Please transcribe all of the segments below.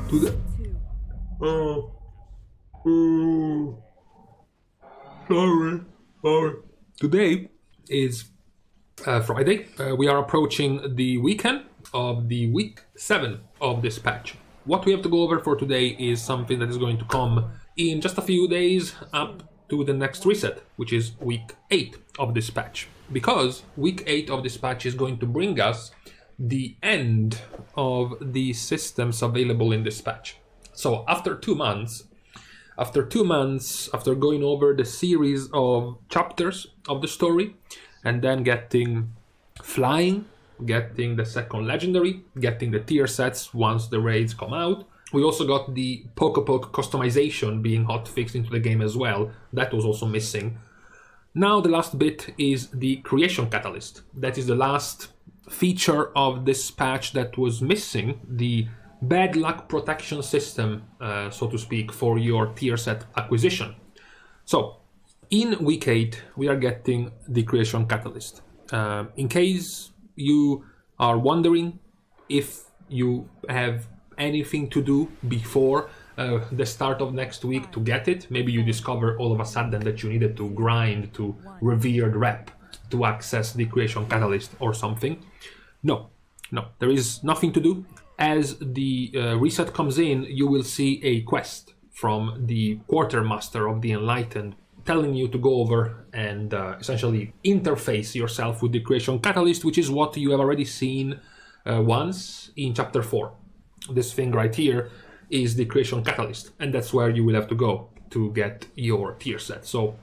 Today, oh, oh, sorry. Today is Friday. We are approaching the weekend of the week 7 of this patch. What we have to go over for today is something that is going to come in just a few days up to the next reset, which is week 8 of this patch. Because week 8 of this patch is going to bring us the end of the systems available in this patch. So after 2 months, after going over the series of chapters of the story, and then getting flying, getting the second legendary, getting the tier sets once the raids come out, we also got the Poke customization being hotfixed into the game as well. That was also missing. Now the last bit is the creation catalyst. That is the last feature of this patch that was missing, the bad luck protection system, so to speak, for your tier set acquisition. So in week 8 we are getting the creation catalyst. In case you are wondering if you have anything to do before the start of next week to get it, maybe you discover all of a sudden that you needed to grind to revered rep to access the creation catalyst or something. No, there is nothing to do. As the reset comes in, you will see a quest from the quartermaster of the Enlightened telling you to go over and essentially interface yourself with the creation catalyst, which is what you have already seen once in chapter 4. This thing right here is the creation catalyst, and that's where you will have to go to get your tier set. So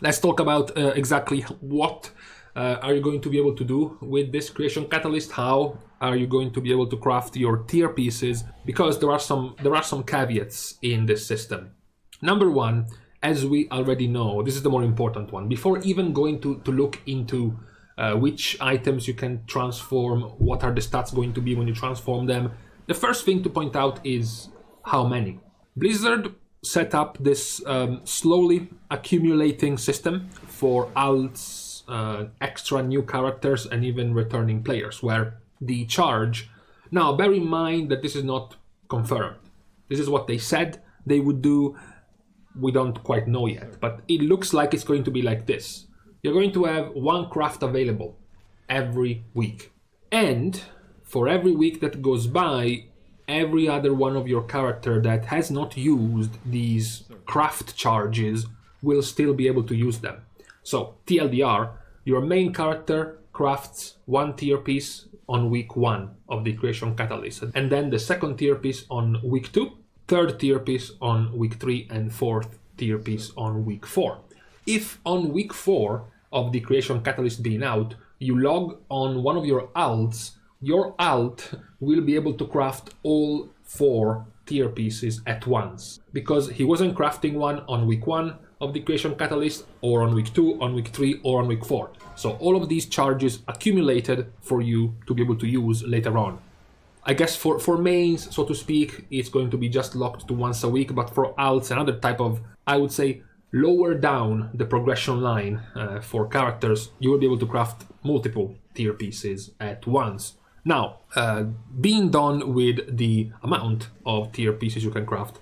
let's talk about exactly what are you going to be able to do with this creation catalyst. How are you going to be able to craft your tier pieces? Because there are some caveats in this system. Number one, as we already know, this is the more important one. Before even going to look into which items you can transform, what are the stats going to be when you transform them, the first thing to point out is how many. Blizzard set up this slowly accumulating system for alts, extra new characters, and even returning players, where the charge... Now, bear in mind that this is not confirmed. This is what they said they would do. We don't quite know yet, but it looks like it's going to be like this. You're going to have one craft available every week. And for every week that goes by, every other one of your character that has not used these craft charges will still be able to use them. So, TLDR, your main character crafts one tier piece on week 1 of the creation catalyst, and then the second tier piece on week 2, third tier piece on week 3, and fourth tier piece on week 4. If on week 4 of the creation catalyst being out, you log on one of your alts, your alt will be able to craft all 4 tier pieces at once, because he wasn't crafting one on week 1 of the creation catalyst, or on week 2, on week 3, or on week 4. So all of these charges accumulated for you to be able to use later on. I guess for mains, so to speak, it's going to be just locked to once a week, but for alts, another type of, I would say, lower down the progression line for characters, you will be able to craft multiple tier pieces at once. Now, being done with the amount of tier pieces you can craft,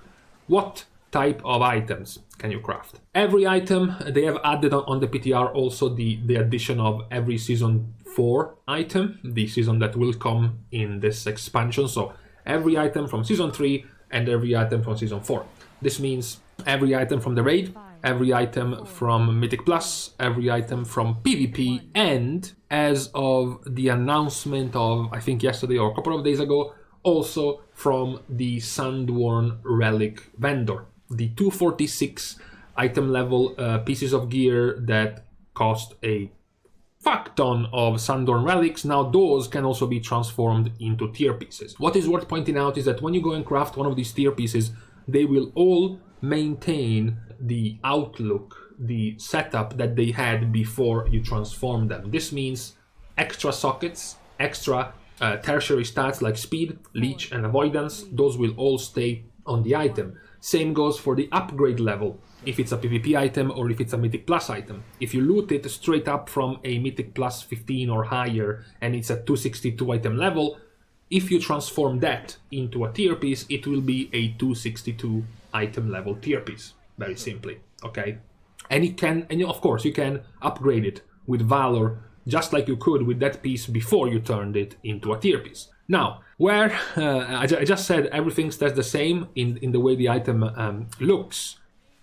what type of items can you craft? Every item, they have added on the PTR also the addition of every season 4 item, the season that will come in this expansion. So every item from season 3 and every item from season 4. This means every item from the raid, every item from Mythic Plus, every item from PvP, and as of the announcement of, I think yesterday or a couple of days ago, also from the Sandworn Relic vendor. The 246 item level pieces of gear that cost a fuck ton of Sandworn relics, now those can also be transformed into tier pieces. What is worth pointing out is that when you go and craft one of these tier pieces, they will all maintain the outlook, the setup that they had before you transform them. This means extra sockets, extra tertiary stats like speed, leech, and avoidance, those will all stay on the item. Same goes for the upgrade level, if it's a PvP item or if it's a Mythic Plus item. If you loot it straight up from a Mythic Plus 15 or higher and it's a 262 item level, If you transform that into a tier piece, it will be a 262 item level tier piece, very simply, okay? And of course, you can upgrade it with Valor just like you could with that piece before you turned it into a tier piece. Now, where I just said everything stays the same in the way the item looks,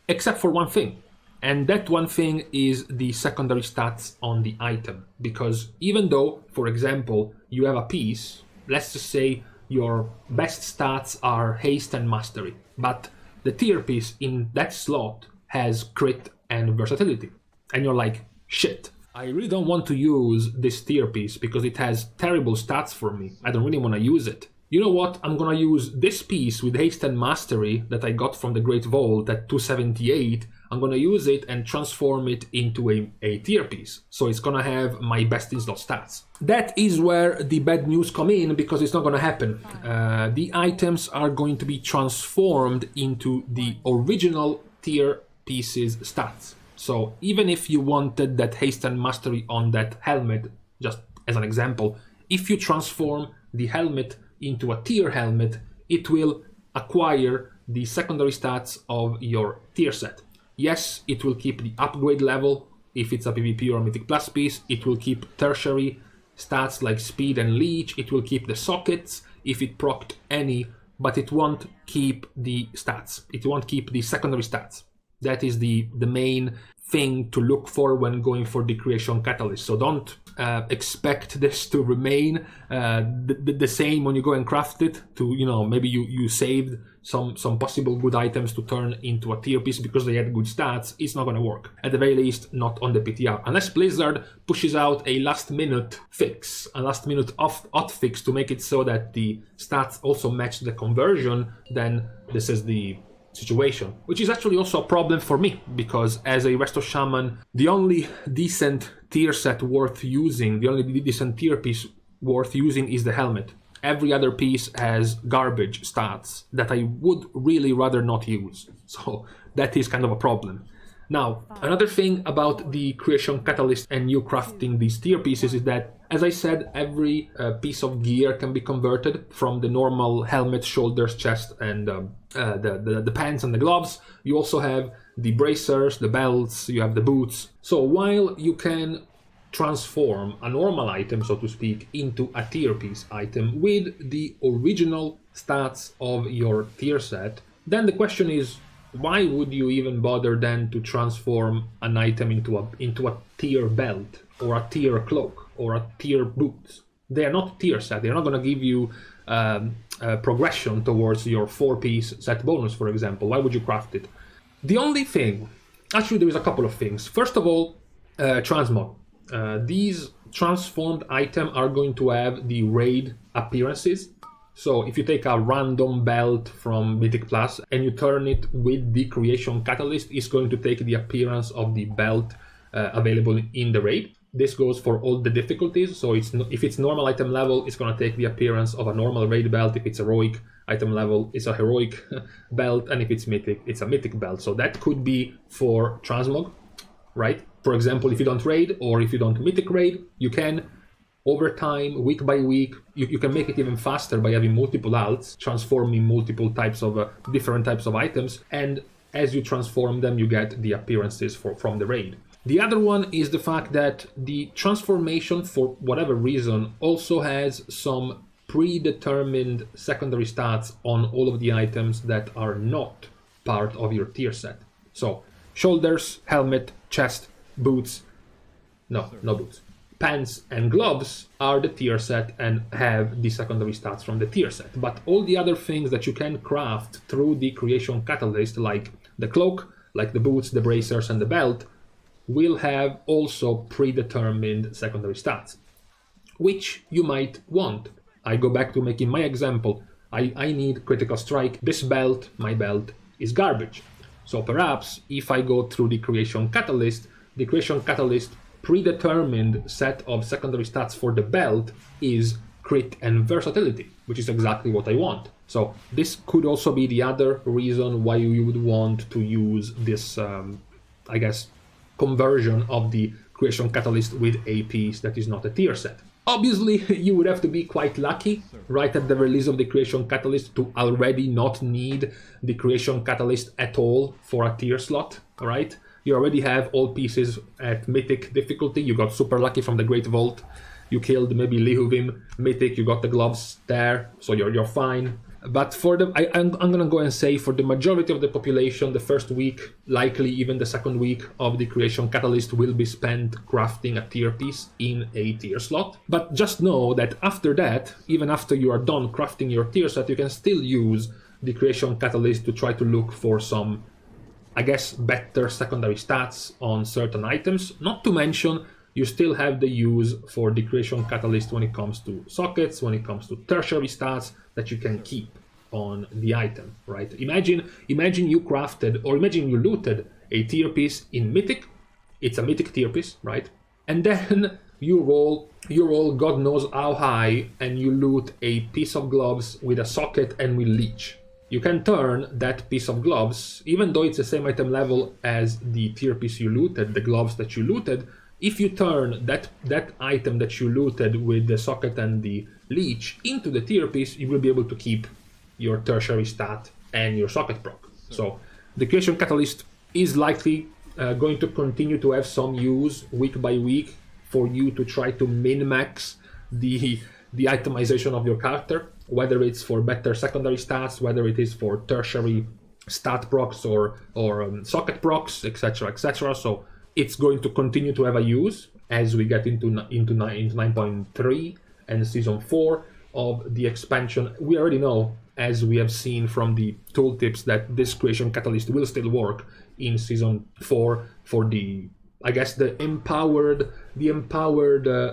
except for one thing. And that one thing is the secondary stats on the item. Because even though, for example, you have a piece, let's just say your best stats are haste and mastery, but the tier piece in that slot has crit and versatility. And you're like, shit, I really don't want to use this tier piece because it has terrible stats for me. I don't really want to use it. You know what? I'm gonna use this piece with haste and mastery that I got from the Great Vault at 278. I'm gonna use it and transform it into a tier piece. So it's gonna have my best in slot stats. That is where the bad news come in, because it's not gonna happen. The items are going to be transformed into the original tier pieces stats. So even if you wanted that haste and mastery on that helmet, just as an example, if you transform the helmet into a tier helmet, it will acquire the secondary stats of your tier set. Yes, it will keep the upgrade level if it's a PvP or Mythic Plus piece. It will keep tertiary stats like speed and leech. It will keep the sockets if it procced any, but it won't keep the stats. It won't keep the secondary stats. That is the main thing to look for when going for the creation catalyst. So don't expect this to remain the same when you go and craft it. To, you know, maybe you saved some possible good items to turn into a tier piece because they had good stats. It's not going to work, at the very least not on the PTR, unless Blizzard pushes out a last minute fix, a last minute odd fix to make it so that the stats also match the conversion. Then this is the situation, which is actually also a problem for me, because as a Resto Shaman, the only decent tier set worth using, the only decent tier piece worth using is the helmet. Every other piece has garbage stats that I would really rather not use. So that is kind of a problem. Now, another thing about the creation catalyst and you crafting these tier pieces is that, as I said, every piece of gear can be converted from the normal helmet, shoulders, chest, and the pants and the gloves. You also have the bracers, the belts, you have the boots. So while you can transform a normal item, so to speak, into a tier piece item with the original stats of your tier set, then the question is, why would you even bother then to transform an item into a tier belt or a tier cloak or a tier boots? They are not tier set. They're not going to give you progression towards your 4-piece set bonus, for example. Why would you craft it? The only thing, actually there is a couple of things. First of all, transmog. These transformed items are going to have the raid appearances. So if you take a random belt from Mythic Plus and you turn it with the creation catalyst, it's going to take the appearance of the belt available in the raid. This goes for all the difficulties. So if it's normal item level, it's going to take the appearance of a normal raid belt. If it's heroic item level, it's a heroic belt. And if it's mythic, it's a mythic belt. So that could be for transmog, right? For example, if you don't raid or if you don't mythic raid, you can, over time, week by week, you can make it even faster by having multiple alts, transforming multiple types of different types of items, and as you transform them, you get the appearances from the raid. The other one is the fact that the transformation, for whatever reason, also has some predetermined secondary stats on all of the items that are not part of your tier set. So, shoulders, helmet, chest, boots, no boots. Pants and gloves are the tier set and have the secondary stats from the tier set. But all the other things that you can craft through the creation catalyst, like the cloak, like the boots, the bracers, and the belt, will have also predetermined secondary stats, which you might want. I go back to making my example. I need critical strike. This belt, my belt, is garbage. So perhaps if I go through the creation catalyst predetermined set of secondary stats for the belt is crit and versatility, which is exactly what I want. So this could also be the other reason why you would want to use this, I guess, conversion of the creation catalyst with a piece that is not a tier set. Obviously, you would have to be quite lucky right at the release of the Creation Catalyst to already not need the Creation Catalyst at all for a tier slot, alright? You already have all pieces at Mythic difficulty, you got super lucky from the Great Vault, you killed maybe Lihuvim, Mythic, you got the gloves there, so you're fine. But for the, I'm gonna go and say for the majority of the population, the first week, likely even the second week of the Creation Catalyst will be spent crafting a tier piece in a tier slot. But just know that after that, even after you are done crafting your tier set, you can still use the Creation Catalyst to try to look for some, I guess, better secondary stats on certain items. Not to mention, you still have the use for the Creation Catalyst when it comes to sockets, when it comes to tertiary stats that you can keep on the item, right? Imagine you crafted, or imagine you looted a tier piece in Mythic. It's a Mythic tier piece, right? And then you roll God knows how high, and you loot a piece of gloves with a socket and with leech. You can turn that piece of gloves, even though it's the same item level as the tier piece you looted, the gloves that you looted. If you turn that item that you looted with the socket and the leech into the tier piece, you will be able to keep your tertiary stat and your socket proc. So the Creation Catalyst is likely going to continue to have some use week by week for you to try to min-max the itemization of your character, whether it's for better secondary stats, whether it is for tertiary stat procs or socket procs, etc., etc. So it's going to continue to have a use as we get into 9.3 and Season 4 of the expansion. We already know, as we have seen from the tooltips, that this Creation Catalyst will still work in Season 4 for the, I guess, the empowered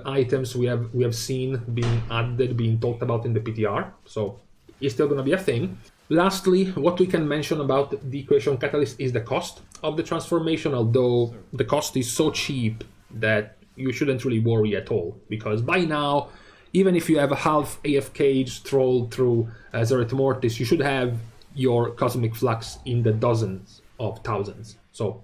items we have seen being added, being talked about in the PTR. So it's still going to be a thing. Lastly, what we can mention about the Creation Catalyst is the cost of the transformation, although the cost is so cheap that you shouldn't really worry at all, because by now, even if you have a half AFK strolled through Zereth Mortis, you should have your Cosmic Flux in the dozens of thousands. So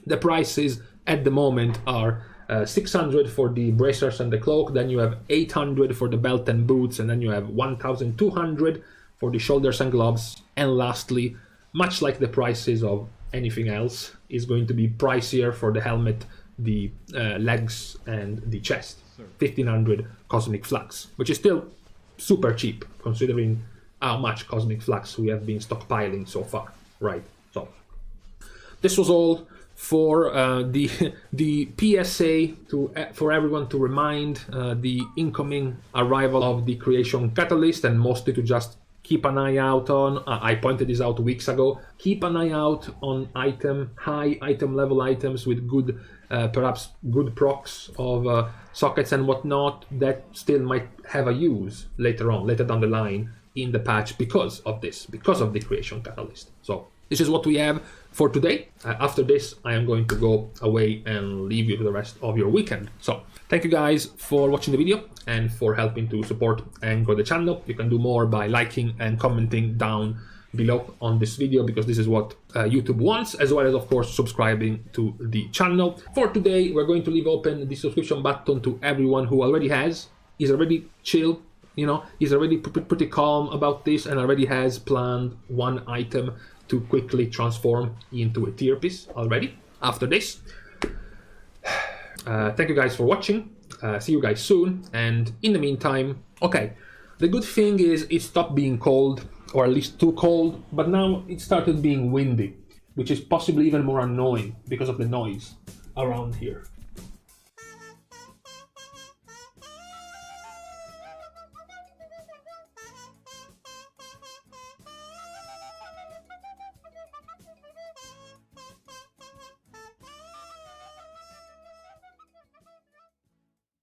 the prices at the moment are 600 for the bracers and the cloak, then you have 800 for the belt and boots, and then you have 1,200 for the shoulders and gloves, and lastly, much like the prices of anything else, is going to be pricier for the helmet, the legs, and the chest. 1,500 Cosmic Flux, which is still super cheap considering how much Cosmic Flux we have been stockpiling so far, right? So this was all for the PSA for everyone to remind the incoming arrival of the Creation Catalyst, and mostly to just keep an eye out on. I pointed this out weeks ago. Keep an eye out on high item level items with good, perhaps good procs of sockets and whatnot that still might have a use later down the line in the patch because of the Creation Catalyst. So this is what we have for today. After this, I am going to go away and leave you to the rest of your weekend. So thank you guys for watching the video and for helping to support and grow the channel. You can do more by liking and commenting down below on this video, because this is what YouTube wants, as well as, of course, subscribing to the channel. For today, we're going to leave open the subscription button to everyone who already is already chill, you know, is already pretty calm about this and already has planned one item to quickly transform into a tier piece already after this. Thank you guys for watching. See you guys soon, and in the meantime, okay, the good thing is it stopped being cold, or at least too cold, but now it started being windy, which is possibly even more annoying because of the noise around here.